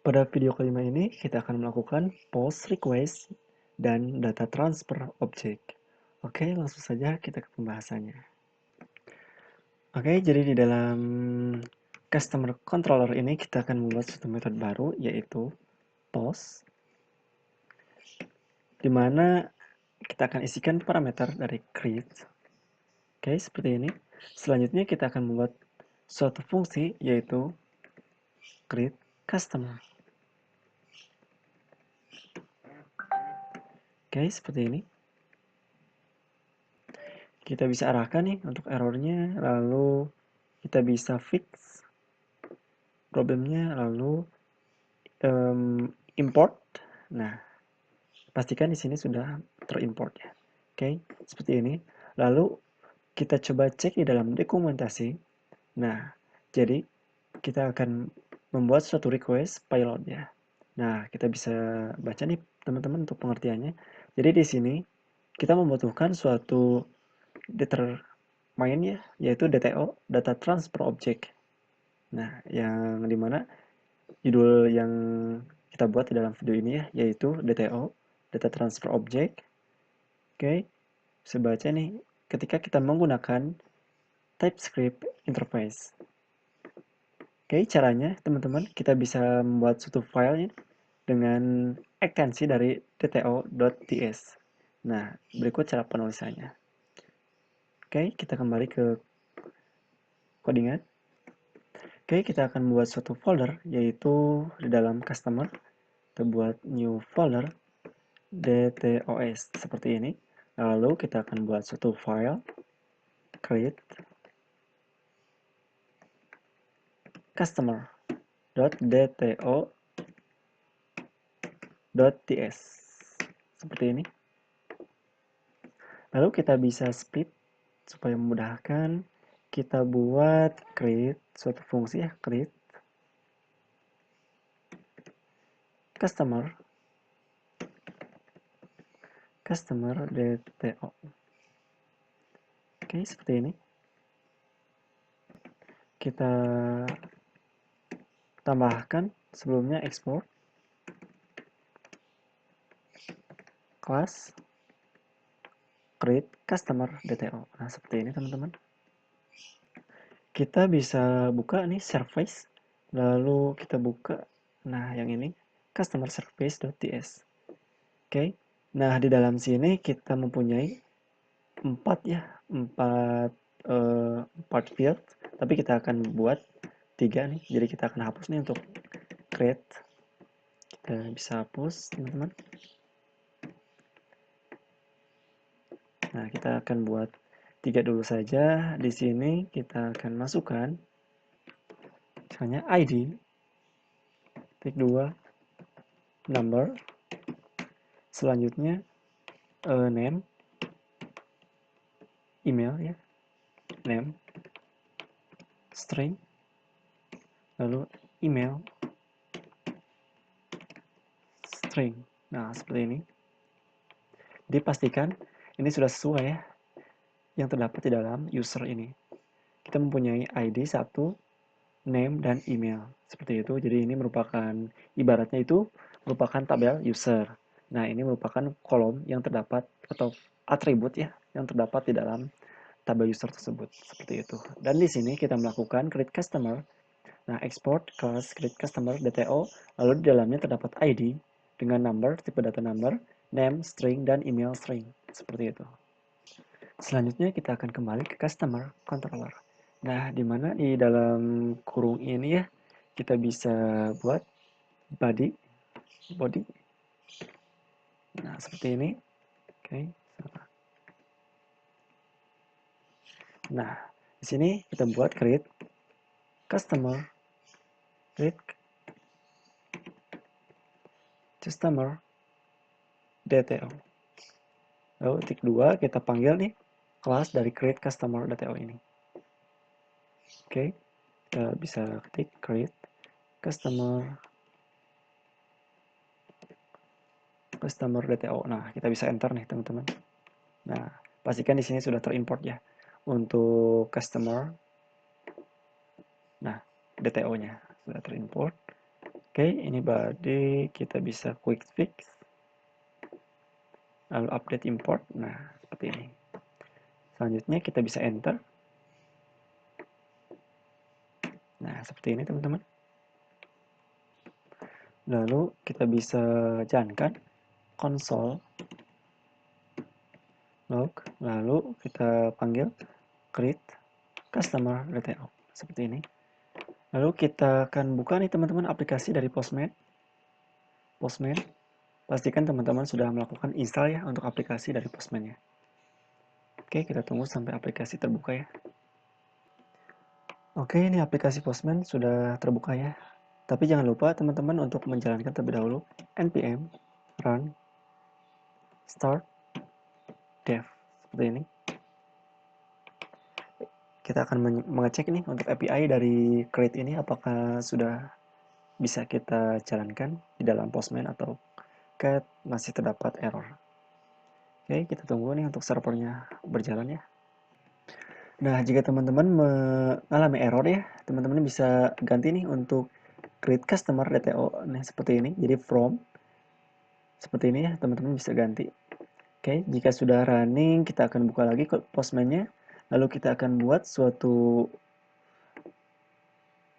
Pada video kelima ini, kita akan melakukan post request dan data transfer object. Oke, langsung saja kita ke pembahasannya. Oke, jadi di dalam customer controller ini kita akan membuat suatu metode baru, yaitu post, di mana kita akan isikan parameter dari create. Oke, seperti ini. Selanjutnya kita akan membuat suatu fungsi, yaitu create customer. Oke, seperti ini. Kita bisa arahkan nih untuk errornya, lalu kita bisa fix problemnya, lalu import. Nah, pastikan di sini sudah terimport ya. Oke, seperti ini. Lalu kita coba cek di dalam dokumentasi. Nah, jadi kita akan membuat suatu request payload ya. Nah, kita bisa baca nih teman-teman untuk pengertiannya. Jadi di sini kita membutuhkan suatu determine ya, yaitu DTO, Data Transfer Object. Nah, yang dimana judul yang kita buat di dalam video ini ya, yaitu DTO, Data Transfer Object. Oke, bisa baca nih, ketika kita menggunakan TypeScript interface. Oke, caranya teman-teman, kita bisa membuat suatu file dengan ekstensi dari dto.ts. Nah, berikut cara penulisannya. Oke, kita kembali ke codingan. Oke, kita akan membuat suatu folder, yaitu di dalam customer. Kita buat new folder, dtos, seperti ini. Lalu kita akan buat suatu file, create customer.dto.ts. Seperti ini. Lalu kita bisa split supaya memudahkan. Kita buat create suatu fungsi ya, create customer DTO. Oke, seperti ini. Kita tambahkan sebelumnya export class create customer DTO. Nah, seperti ini teman-teman. Kita bisa buka nih service, lalu kita buka, nah yang ini customer service.ts. Oke, nah di dalam sini kita mempunyai empat field, tapi kita akan buat 3 nih, jadi kita akan hapus nih untuk create. Kita bisa hapus teman-teman. Nah, kita akan buat 3 dulu saja. Di sini kita akan masukkan misalnya ID, titik 2, number, selanjutnya name, email ya, name, string, lalu email, string. Nah, seperti ini. Dipastikan ini sudah sesuai ya yang terdapat di dalam user ini. Kita mempunyai ID 1, name, dan email. Seperti itu. Jadi ini merupakan, ibaratnya itu merupakan tabel user. Nah, ini merupakan kolom yang terdapat atau atribut ya yang terdapat di dalam tabel user tersebut. Seperti itu. Dan di sini kita melakukan create customer. Nah, export class create customer DTO, lalu di dalamnya terdapat ID dengan number, tipe data number, name, string, dan email string. Seperti itu. Selanjutnya kita akan kembali ke customer controller. Nah, di mana di dalam kurung ini ya, kita bisa buat body. Nah, seperti ini. Oke. Nah, di sini kita buat create customer DTO. Lalu titik 2 kita panggil nih kelas dari create customer DTO ini. Oke. Kita bisa ketik create customer DTO. Nah, kita bisa enter nih teman-teman. Nah, pastikan di sini sudah terimport ya untuk customer. Nah, DTO-nya sudah terimport. Oke, ini body, kita bisa quick fix, lalu update import. Nah, seperti ini. Selanjutnya kita bisa enter. Nah, seperti ini teman-teman. Lalu kita bisa jalankan console log, lalu kita panggil create customer DTO seperti ini. Lalu kita akan buka nih teman-teman aplikasi dari Postman. Pastikan teman-teman sudah melakukan install ya untuk aplikasi dari Postman ya. Oke, kita tunggu sampai aplikasi terbuka ya. Oke, ini aplikasi Postman sudah terbuka ya. Tapi jangan lupa teman-teman untuk menjalankan terlebih dahulu npm run start dev seperti ini. Kita akan mengecek nih untuk API dari Create ini apakah sudah bisa kita jalankan di dalam Postman atau masih terdapat error. Oke, kita tunggu nih untuk servernya berjalan ya. Nah, jika teman-teman mengalami error ya, teman-teman bisa ganti nih untuk create customer DTO. Nah, seperti ini. Jadi from seperti ini ya, teman-teman bisa ganti. Oke, jika sudah running, kita akan buka lagi Postman-nya. Lalu kita akan buat suatu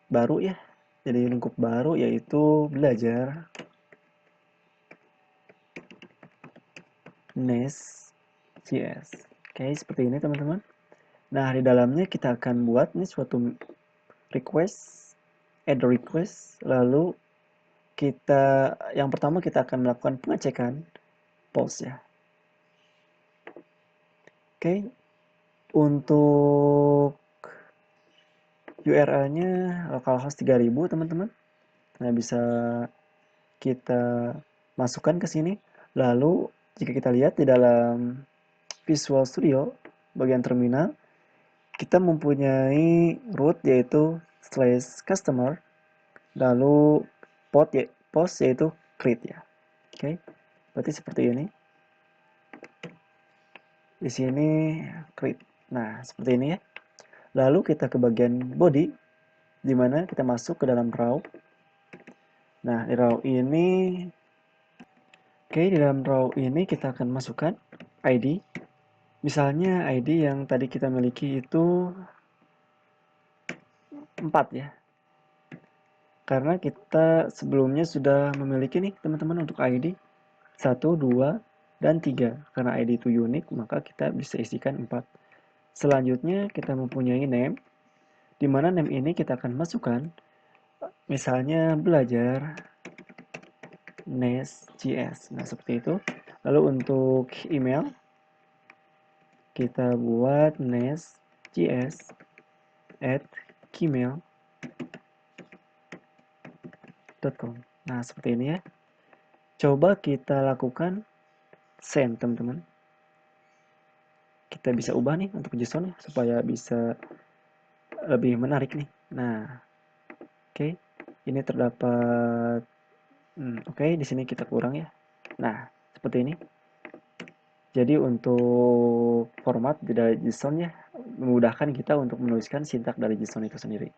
baru ya. Jadi lingkup baru yaitu belajar Nest.js. Oke, seperti ini teman-teman. Nah, di dalamnya kita akan buat nih suatu request, add request, lalu yang pertama kita akan melakukan pengecekan post ya. Oke, untuk URL-nya localhost 3000 teman-teman. Nah, bisa kita masukkan ke sini. Lalu jika kita lihat di dalam Visual Studio bagian terminal, kita mempunyai root yaitu /customer, lalu post yaitu create ya. Oke, berarti seperti ini. Di sini create. Nah, seperti ini ya. Lalu kita ke bagian body, di mana kita masuk ke dalam row. Nah, di row ini, oke, di dalam row ini kita akan masukkan ID. Misalnya ID yang tadi kita miliki itu 4 ya. Karena kita sebelumnya sudah memiliki nih teman-teman untuk ID 1, 2, dan 3. Karena ID itu unik, maka kita bisa isikan 4. Selanjutnya kita mempunyai name, di mana name ini kita akan masukkan misalnya belajar Nest.js. Nah, seperti itu. Lalu untuk email, kita buat nestjs@gmail.com. Nah, seperti ini ya. Coba kita lakukan send, teman-teman. Kita bisa ubah nih untuk JSON ya, supaya bisa lebih menarik nih. Nah, oke. Ini terdapat oke, di sini kita kurang ya. Nah, seperti ini. Jadi untuk format dari JSON ya, memudahkan kita untuk menuliskan sintak dari JSON itu sendiri.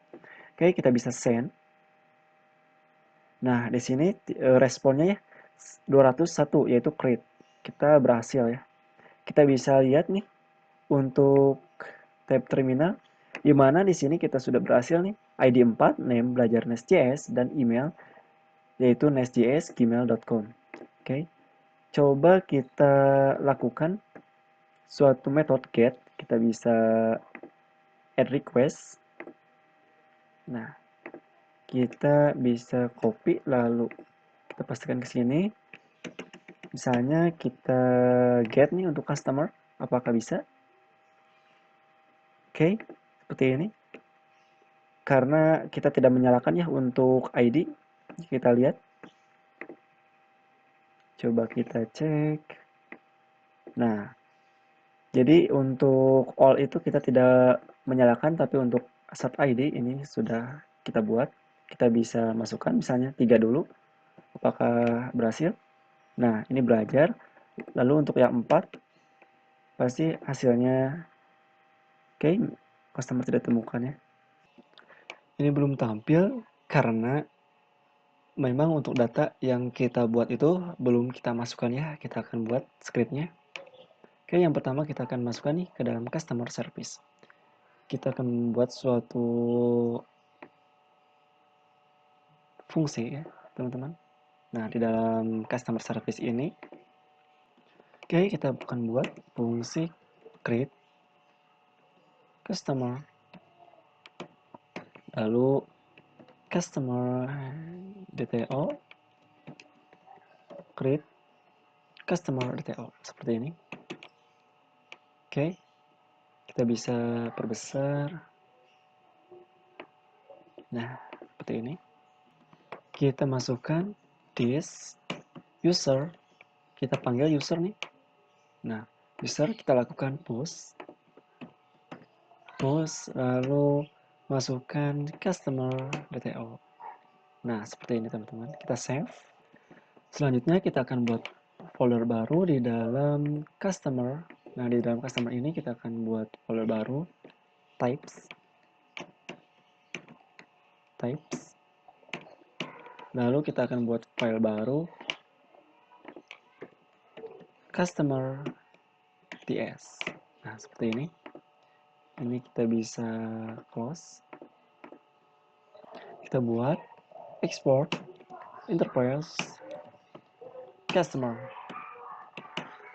Oke, kita bisa send. Nah, di sini responnya ya 201 yaitu create. Kita berhasil ya. Kita bisa lihat nih untuk tab terminal di mana di sini kita sudah berhasil nih ID 4, name belajar Nest.js, dan email yaitu nestjs@gmail.com. Oke. Coba kita lakukan suatu metode get, kita bisa add request. Nah, kita bisa copy lalu kita pastikan ke sini. Misalnya kita get nih untuk customer, apakah bisa? Oke, seperti ini. Karena kita tidak menyalakan ya untuk ID, kita lihat. Coba kita cek. Nah, jadi untuk all itu kita tidak menyalakan, tapi untuk set ID ini sudah kita buat. Kita bisa masukkan misalnya 3 dulu. Apakah berhasil? Nah, ini belajar. Lalu untuk yang 4, pasti hasilnya oke, customer tidak temukan ya. Ini belum tampil karena memang untuk data yang kita buat itu belum kita masukkan ya, kita akan buat scriptnya. Oke, yang pertama kita akan masukkan nih ke dalam customer service. Kita akan membuat suatu fungsi ya, teman-teman. Nah, di dalam customer service ini, oke, kita akan buat fungsi create customer, lalu customer DTO, create customer DTO, seperti ini. Oke, kita bisa perbesar. Nah, seperti ini. Kita masukkan this user, kita panggil user nih. Nah, user kita lakukan push, lalu masukkan customer DTO. Nah, seperti ini teman-teman. Kita save. Selanjutnya kita akan buat folder baru di dalam customer. Nah, di dalam customer ini kita akan buat folder baru, types. Lalu kita akan buat file baru, customer ts. Nah, seperti ini. Ini kita bisa close. Kita buat export enterprise customer.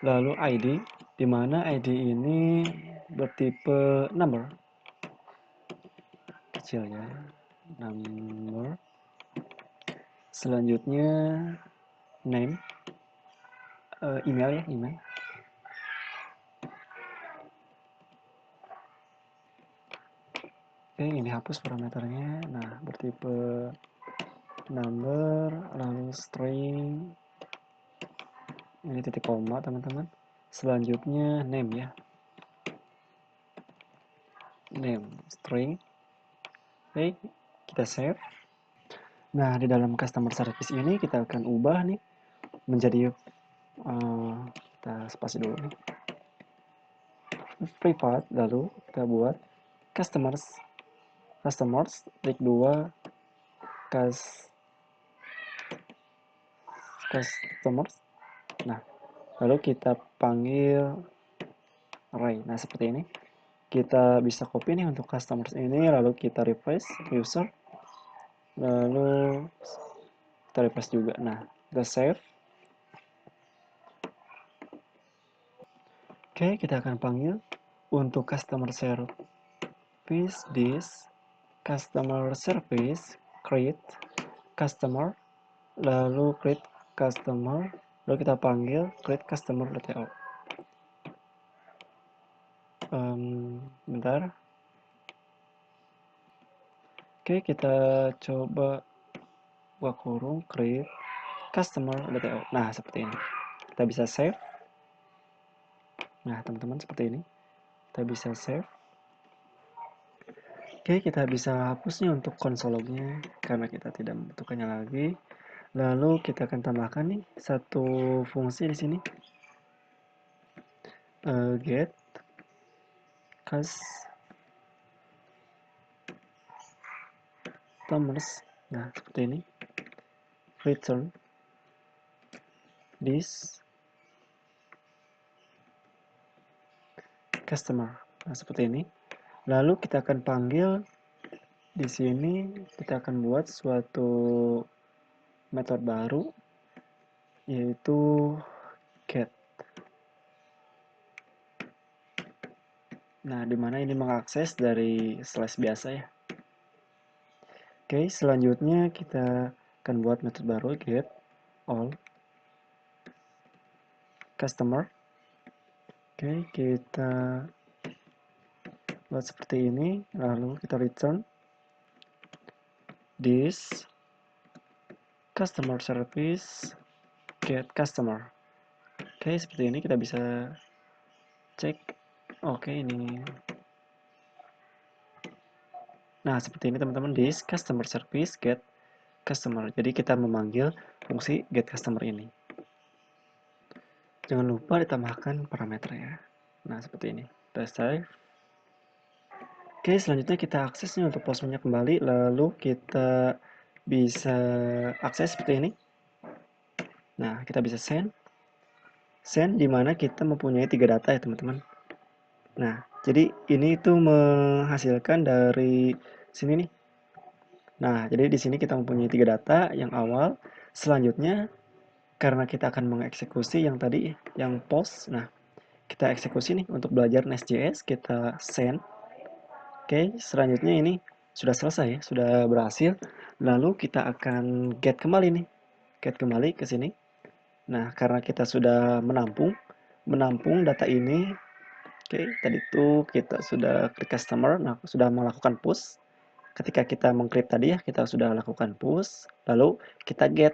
Lalu ID, di mana ID ini bertipe number. Kecil ya, number. Selanjutnya name, email ya, email. Oke, ini hapus parameternya. Nah, bertipe number, lalu string. Ini titik koma, teman-teman. Selanjutnya name ya. Name, string. Oke, kita save. Nah, di dalam customer service ini kita akan ubah nih menjadi kita spasi dulu nih. Private, lalu kita buat customers, klik 2 customers. Nah, lalu kita panggil array. Nah, seperti ini. Kita bisa copy nih untuk customers ini, lalu kita refresh user, lalu kita refresh juga. Nah, kita save. Oke, kita akan panggil untuk customer service this customer service create customer, lalu create customer, lalu kita panggil create customer DTO. Bentar. Oke, kita coba buka kurung create customer DTO. Nah, seperti ini. Kita bisa save. Nah, teman-teman, seperti ini. Kita bisa save. Oke, kita bisa hapusnya untuk konsol lognya karena kita tidak membutuhkannya lagi. Lalu kita akan tambahkan nih satu fungsi di sini. Get customers. Nah, seperti ini. Return this customer. Nah, seperti ini. Lalu kita akan panggil di sini, kita akan buat suatu metode baru yaitu get. Nah, dimana ini mengakses dari slash biasa ya. Oke, selanjutnya kita akan buat metode baru get all customer. Oke, kita buat seperti ini, lalu kita return this customer service get customer. Oke, seperti ini kita bisa cek. Oke, ini. Nah, seperti ini teman-teman, this customer service get customer. Jadi kita memanggil fungsi get customer ini. Jangan lupa ditambahkan parameter ya. Nah, seperti ini. Kita save. Oke, selanjutnya kita aksesnya untuk postmannya kembali, lalu kita bisa akses seperti ini. Nah, kita bisa send di mana kita mempunyai 3 data ya teman-teman. Nah, jadi ini tuh menghasilkan dari sini nih. Nah, jadi di sini kita mempunyai 3 data yang awal. Selanjutnya, karena kita akan mengeksekusi yang tadi, yang post. Nah, kita eksekusi nih untuk belajar Nest.js, kita send. Oke, selanjutnya ini sudah selesai ya, sudah berhasil. Lalu kita akan get kembali nih. Get kembali ke sini. Nah, karena kita sudah menampung data ini. Oke, tadi itu kita sudah klik customer, nah sudah melakukan push. Ketika kita mengklik tadi ya, kita sudah lakukan push, lalu kita get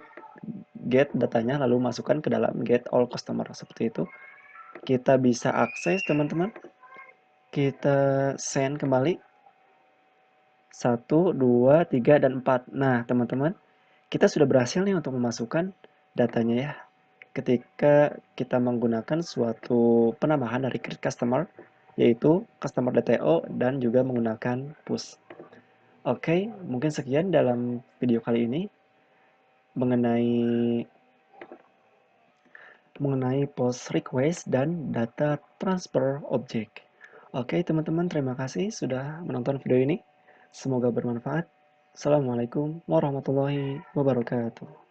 datanya, lalu masukkan ke dalam get all customer seperti itu. Kita bisa akses teman-teman. Kita send kembali 1, 2, 3, dan 4. Nah, teman-teman, kita sudah berhasil nih untuk memasukkan datanya ya. Ketika kita menggunakan suatu penambahan dari customer, yaitu customer DTO dan juga menggunakan push. Oke, mungkin sekian dalam video kali ini mengenai post request dan data transfer object. Oke, teman-teman, terima kasih sudah menonton video ini. Semoga bermanfaat. Assalamualaikum warahmatullahi wabarakatuh.